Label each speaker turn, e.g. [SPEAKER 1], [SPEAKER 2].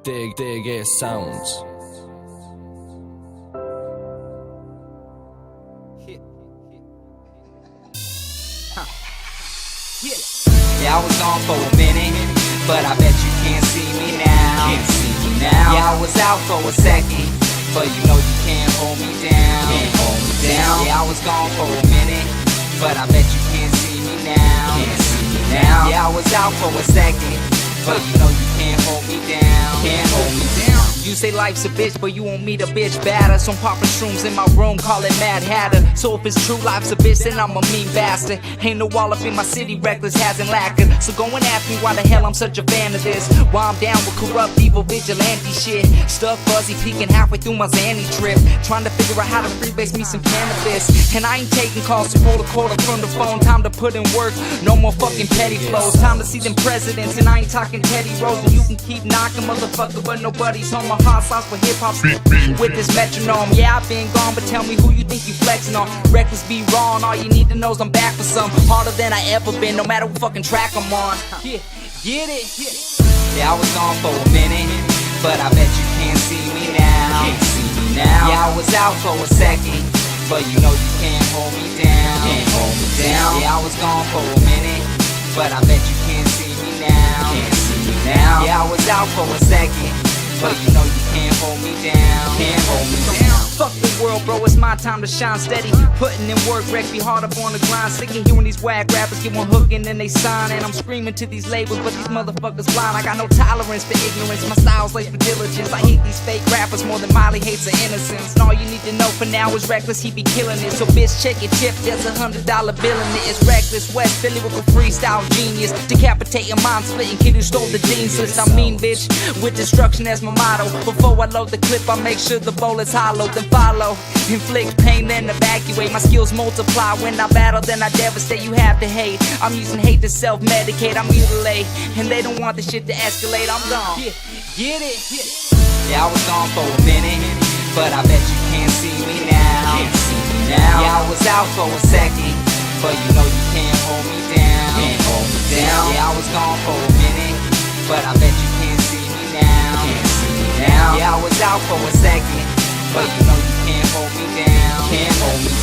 [SPEAKER 1] DG Sounds.
[SPEAKER 2] Yeah, I was gone for a minute, but I bet you can't see me now. Yeah, I was out for a second, but you know you can't hold me down. Yeah, I was gone for a minute, but I bet you can't see me now. Yeah, I was out for a second, but you know you can't hold me down. Can't hold me down. You say life's a bitch, but you won't meet a bitch batter. So I'm popping shrooms in my room, call it Mad Hatter. So if it's true life's a bitch, then I'm a mean bastard. Ain't no wall up in my city, reckless hasn't lacquered. So go and ask me why the hell I'm such a fan of this. Why I'm down with corrupt, evil, vigilante shit. Stuff fuzzy, peeking halfway through my Zanny trip. Trying to figure out how to freebase me some cannabis. And I ain't taking calls to pull a quarter from the phone. Time to put in work, no more fucking petty flows. Time to see them presidents, and I ain't talking Teddy Rose. And you can keep knocking, motherfucker, but nobody's home. My hot sauce for hip-hop with this metronome. Yeah, I've been gone, but tell me who you think you flexing on. Reckless be wrong, all you need to know is I'm back for some. Harder than I ever been, no matter what fucking track I'm on. Yeah, get it? Yeah, I was gone for a minute, but I bet you can't see me now. Yeah, I was out for a second, but you know you can't hold me down. Yeah, I was gone for a minute, but I bet you can't see me now. Yeah, I was out for a second, but you know you can't hold me down. Can't hold me down. Fuck the world, bro, it's my time to shine steady. Putting in work, wreck, be hard up on the grind. Sick of hearing these whack rappers get one hook and then they sign. And I'm screaming to these labels, but these motherfuckers blind. I got no tolerance for ignorance, my style's laced with diligence. I hate these fake rappers more than Miley hates her innocence. And all you need to know for now is reckless, he be killing it. So bitch, check your tip, there's $100 bill in it. It's reckless, West Philly with a freestyle genius. Decapitating mind splitting kid who stole the dean's list. I mean bitch, with destruction as my motto. Before I load the clip, I make sure the bowl is hollow. Then follow, inflict pain, then evacuate. My skills multiply when I battle, then I devastate. You have to hate, I'm using hate to self-medicate. I mutilate, and they don't want the shit to escalate. I'm gone, get it? Yeah, I was gone for a minute, but I bet you can't see me now. Yeah, I was out for a second, but you know you can't hold me down. Yeah, I was gone for a minute, but I bet you can't see me now. Yeah, I was out for a second, but you know you can't hold me down. Can't hold me down.